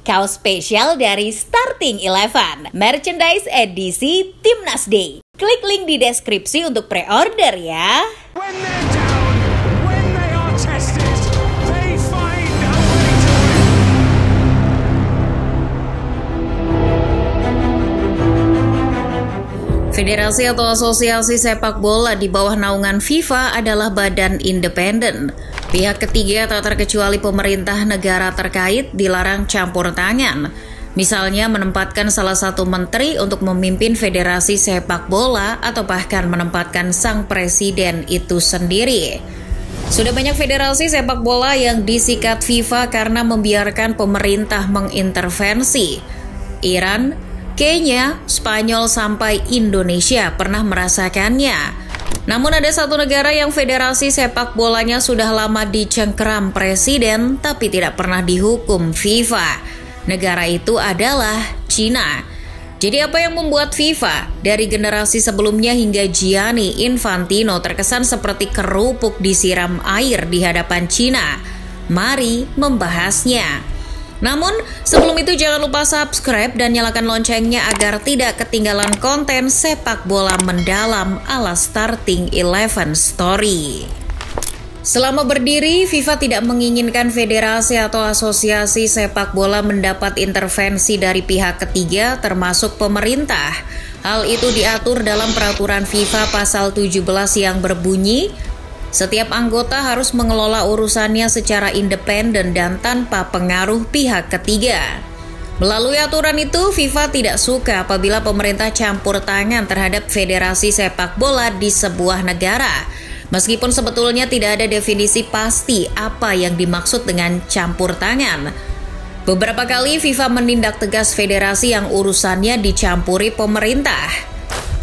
Kaos spesial dari Starting Eleven, merchandise edisi Timnas Day. Klik link di deskripsi untuk pre-order ya. When they're down, when they are tested, they find a way to win. Federasi atau asosiasi sepak bola di bawah naungan FIFA adalah badan independen. Pihak ketiga tak terkecuali pemerintah negara terkait dilarang campur tangan. Misalnya menempatkan salah satu menteri untuk memimpin federasi sepak bola atau bahkan menempatkan sang presiden itu sendiri. Sudah banyak federasi sepak bola yang disikat FIFA karena membiarkan pemerintah mengintervensi. Iran, Kenya, Spanyol sampai Indonesia pernah merasakannya. Namun ada satu negara yang federasi sepak bolanya sudah lama dicengkeram presiden tapi tidak pernah dihukum FIFA. Negara itu adalah Cina. Jadi apa yang membuat FIFA dari generasi sebelumnya hingga Gianni Infantino terkesan seperti kerupuk disiram air di hadapan Cina? Mari membahasnya. Namun, sebelum itu jangan lupa subscribe dan nyalakan loncengnya agar tidak ketinggalan konten sepak bola mendalam ala Starting Eleven Story. Selama berdiri, FIFA tidak menginginkan federasi atau asosiasi sepak bola mendapat intervensi dari pihak ketiga termasuk pemerintah. Hal itu diatur dalam peraturan FIFA pasal 17 yang berbunyi, setiap anggota harus mengelola urusannya secara independen dan tanpa pengaruh pihak ketiga. Melalui aturan itu, FIFA tidak suka apabila pemerintah campur tangan terhadap federasi sepak bola di sebuah negara. Meskipun sebetulnya tidak ada definisi pasti apa yang dimaksud dengan campur tangan. Beberapa kali FIFA menindak tegas federasi yang urusannya dicampuri pemerintah.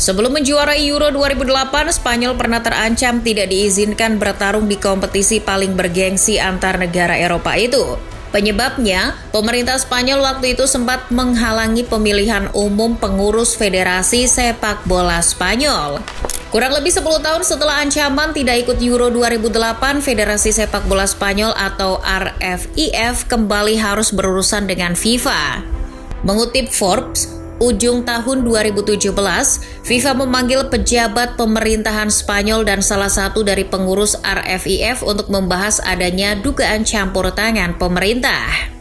Sebelum menjuarai Euro 2008, Spanyol pernah terancam tidak diizinkan bertarung di kompetisi paling bergengsi antar negara Eropa itu. Penyebabnya, pemerintah Spanyol waktu itu sempat menghalangi pemilihan umum pengurus Federasi Sepak Bola Spanyol. Kurang lebih 10 tahun setelah ancaman tidak ikut Euro 2008, Federasi Sepak Bola Spanyol atau RFIF kembali harus berurusan dengan FIFA. Mengutip Forbes, ujung tahun 2017, FIFA memanggil pejabat pemerintahan Spanyol dan salah satu dari pengurus RFIF untuk membahas adanya dugaan campur tangan pemerintah.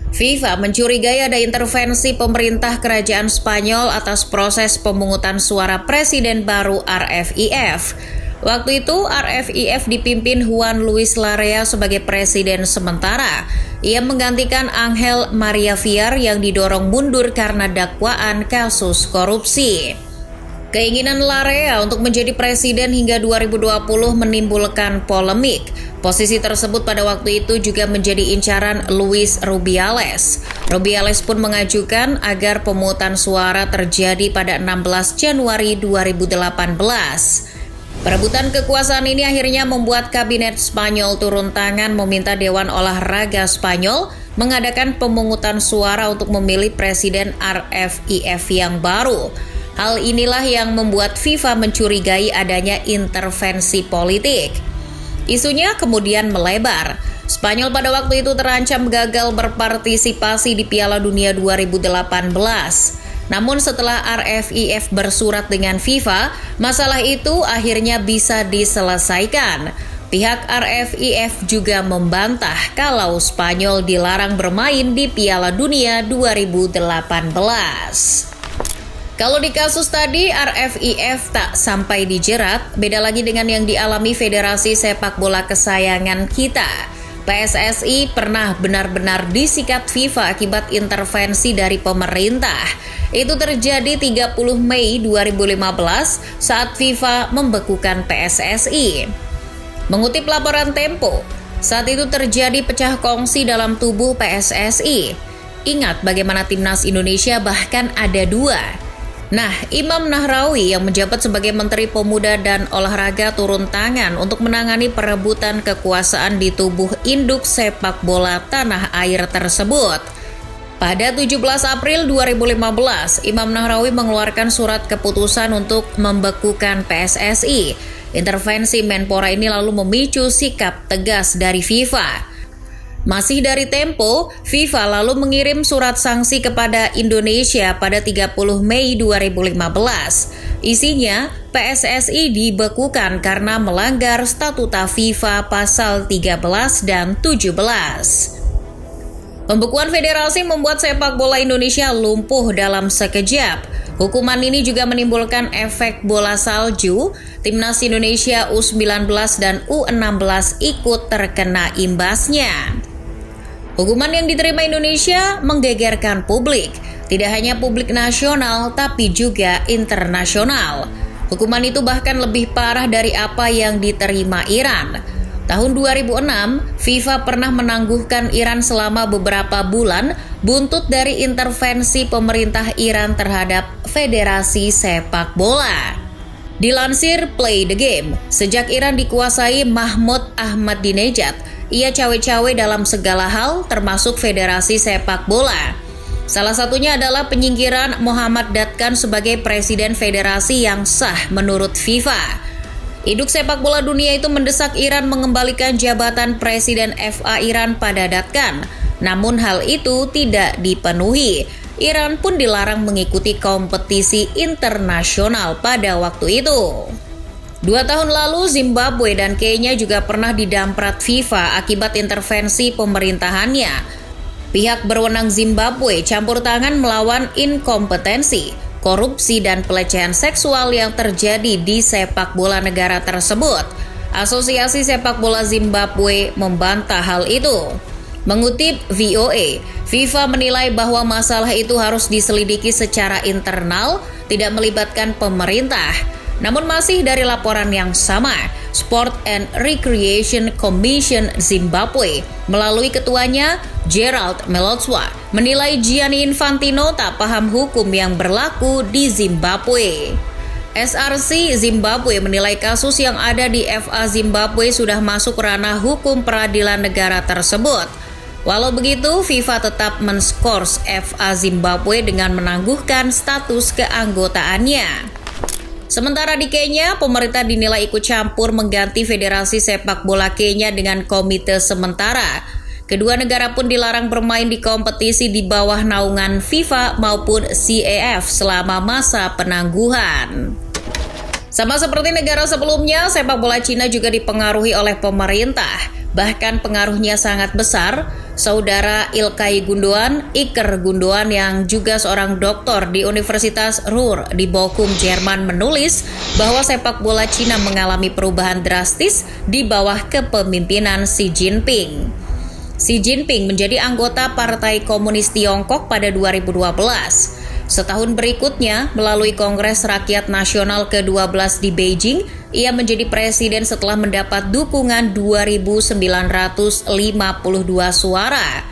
FIFA mencurigai ada intervensi pemerintah kerajaan Spanyol atas proses pemungutan suara presiden baru RFIF. Waktu itu, RFIF dipimpin Juan Luis Larrea sebagai presiden sementara. Ia menggantikan Angel Maria Villar yang didorong mundur karena dakwaan kasus korupsi. Keinginan Larrea untuk menjadi presiden hingga 2020 menimbulkan polemik. Posisi tersebut pada waktu itu juga menjadi incaran Luis Rubiales. Rubiales pun mengajukan agar pemungutan suara terjadi pada 16 Januari 2018. Perebutan kekuasaan ini akhirnya membuat kabinet Spanyol turun tangan meminta Dewan Olahraga Spanyol mengadakan pemungutan suara untuk memilih presiden RFIF yang baru. Hal inilah yang membuat FIFA mencurigai adanya intervensi politik. Isunya kemudian melebar. Spanyol pada waktu itu terancam gagal berpartisipasi di Piala Dunia 2018. Namun setelah RFIF bersurat dengan FIFA, masalah itu akhirnya bisa diselesaikan. Pihak RFIF juga membantah kalau Spanyol dilarang bermain di Piala Dunia 2018. Kalau di kasus tadi RFIF tak sampai dijerat, beda lagi dengan yang dialami Federasi Sepak Bola kesayangan kita. PSSI pernah benar-benar disikat FIFA akibat intervensi dari pemerintah. Itu terjadi 30 Mei 2015 saat FIFA membekukan PSSI. Mengutip laporan Tempo, saat itu terjadi pecah kongsi dalam tubuh PSSI. Ingat bagaimana timnas Indonesia bahkan ada 2. Nah, Imam Nahrawi yang menjabat sebagai Menteri Pemuda dan Olahraga turun tangan untuk menangani perebutan kekuasaan di tubuh induk sepak bola tanah air tersebut. Pada 17 April 2015, Imam Nahrawi mengeluarkan surat keputusan untuk membekukan PSSI. Intervensi Menpora ini lalu memicu sikap tegas dari FIFA. Masih dari Tempo, FIFA lalu mengirim surat sanksi kepada Indonesia pada 30 Mei 2015. Isinya, PSSI dibekukan karena melanggar statuta FIFA pasal 13 dan 17. Pembekuan federasi membuat sepak bola Indonesia lumpuh dalam sekejap. Hukuman ini juga menimbulkan efek bola salju. Timnas Indonesia U19 dan U16 ikut terkena imbasnya. Hukuman yang diterima Indonesia menggegerkan publik, tidak hanya publik nasional tapi juga internasional. Hukuman itu bahkan lebih parah dari apa yang diterima Iran. Tahun 2006, FIFA pernah menangguhkan Iran selama beberapa bulan buntut dari intervensi pemerintah Iran terhadap Federasi Sepak Bola. Dilansir Play the Game, sejak Iran dikuasai Mahmud Ahmadinejad, ia cawe-cawe dalam segala hal termasuk Federasi Sepak Bola. Salah satunya adalah penyingkiran Mohammad Dadkan sebagai presiden federasi yang sah menurut FIFA. Induk sepak bola dunia itu mendesak Iran mengembalikan jabatan presiden FA Iran pada Dadkan. Namun hal itu tidak dipenuhi. Iran pun dilarang mengikuti kompetisi internasional pada waktu itu. 2 tahun lalu, Zimbabwe dan Kenya juga pernah didamprat FIFA akibat intervensi pemerintahannya. Pihak berwenang Zimbabwe campur tangan melawan inkompetensi, korupsi, dan pelecehan seksual yang terjadi di sepak bola negara tersebut. Asosiasi Sepak Bola Zimbabwe membantah hal itu. Mengutip VOA, FIFA menilai bahwa masalah itu harus diselidiki secara internal, tidak melibatkan pemerintah. Namun masih dari laporan yang sama, Sport and Recreation Commission Zimbabwe melalui ketuanya Gerald Melatswa menilai Gianni Infantino tak paham hukum yang berlaku di Zimbabwe. SRC Zimbabwe menilai kasus yang ada di FA Zimbabwe sudah masuk ranah hukum peradilan negara tersebut. Walau begitu, FIFA tetap menskors FA Zimbabwe dengan menangguhkan status keanggotaannya. Sementara di Kenya, pemerintah dinilai ikut campur mengganti Federasi Sepak Bola Kenya dengan komite sementara. Kedua negara pun dilarang bermain di kompetisi di bawah naungan FIFA maupun CAF selama masa penangguhan. Sama seperti negara sebelumnya, sepak bola Cina juga dipengaruhi oleh pemerintah. Bahkan pengaruhnya sangat besar. Saudara Ilkay Gundogan, Iker Gundogan yang juga seorang doktor di Universitas Ruhr di Bochum, Jerman menulis bahwa sepak bola Cina mengalami perubahan drastis di bawah kepemimpinan Xi Jinping. Xi Jinping menjadi anggota Partai Komunis Tiongkok pada 2012. Setahun berikutnya, melalui Kongres Rakyat Nasional ke-12 di Beijing, ia menjadi presiden setelah mendapat dukungan 2.952 suara.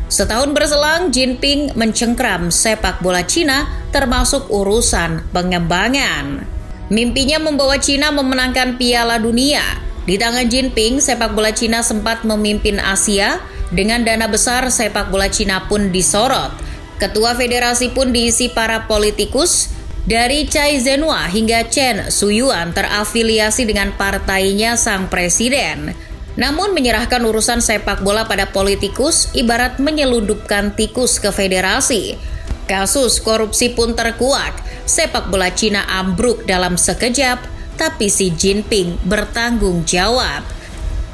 Setahun berselang, Jinping mencengkram sepak bola Cina termasuk urusan pengembangan. Mimpinya membawa Cina memenangkan Piala Dunia. Di tangan Jinping, sepak bola Cina sempat memimpin Asia. Dengan dana besar, sepak bola Cina pun disorot. Ketua federasi pun diisi para politikus. Dari Cai Zhenhua hingga Chen Shuyuan terafiliasi dengan partainya sang presiden. Namun menyerahkan urusan sepak bola pada politikus ibarat menyelundupkan tikus ke federasi. Kasus korupsi pun terkuak. Sepak bola Cina ambruk dalam sekejap, tapi Xi Jinping bertanggung jawab.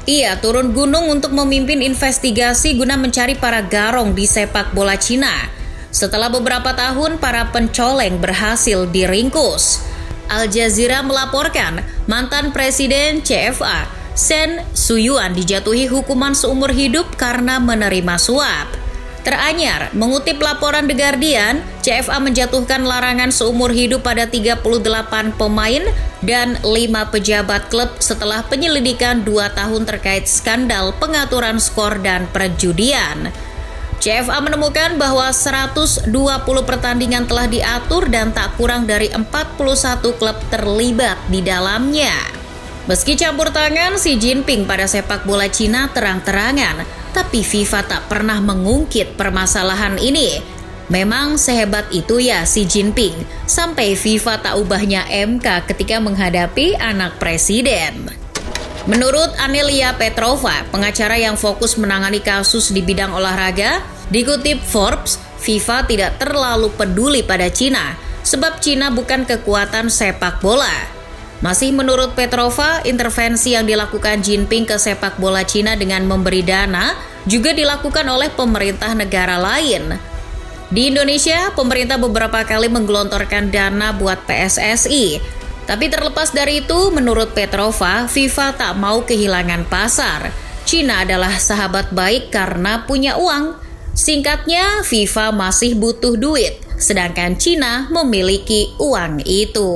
Ia turun gunung untuk memimpin investigasi guna mencari para garong di sepak bola Cina. Setelah beberapa tahun, para pencoleng berhasil diringkus. Al Jazeera melaporkan mantan presiden CFA, Chen Shuyuan, dijatuhi hukuman seumur hidup karena menerima suap. Teranyar, mengutip laporan The Guardian, CFA menjatuhkan larangan seumur hidup pada 38 pemain dan 5 pejabat klub setelah penyelidikan 2 tahun terkait skandal pengaturan skor dan perjudian. CFA menemukan bahwa 120 pertandingan telah diatur dan tak kurang dari 41 klub terlibat di dalamnya. Meski campur tangan Xi Jinping pada sepak bola Cina terang-terangan, tapi FIFA tak pernah mengungkit permasalahan ini. Memang sehebat itu ya Xi Jinping, sampai FIFA tak ubahnya MK ketika menghadapi anak presiden. Menurut Anelia Petrova, pengacara yang fokus menangani kasus di bidang olahraga, dikutip Forbes, FIFA tidak terlalu peduli pada Cina, sebab Cina bukan kekuatan sepak bola. Masih menurut Petrova, intervensi yang dilakukan Jinping ke sepak bola Cina dengan memberi dana juga dilakukan oleh pemerintah negara lain. Di Indonesia, pemerintah beberapa kali menggelontorkan dana buat PSSI. Tapi terlepas dari itu, menurut Petrova, FIFA tak mau kehilangan pasar. Cina adalah sahabat baik karena punya uang. Singkatnya, FIFA masih butuh duit, sedangkan Cina memiliki uang itu.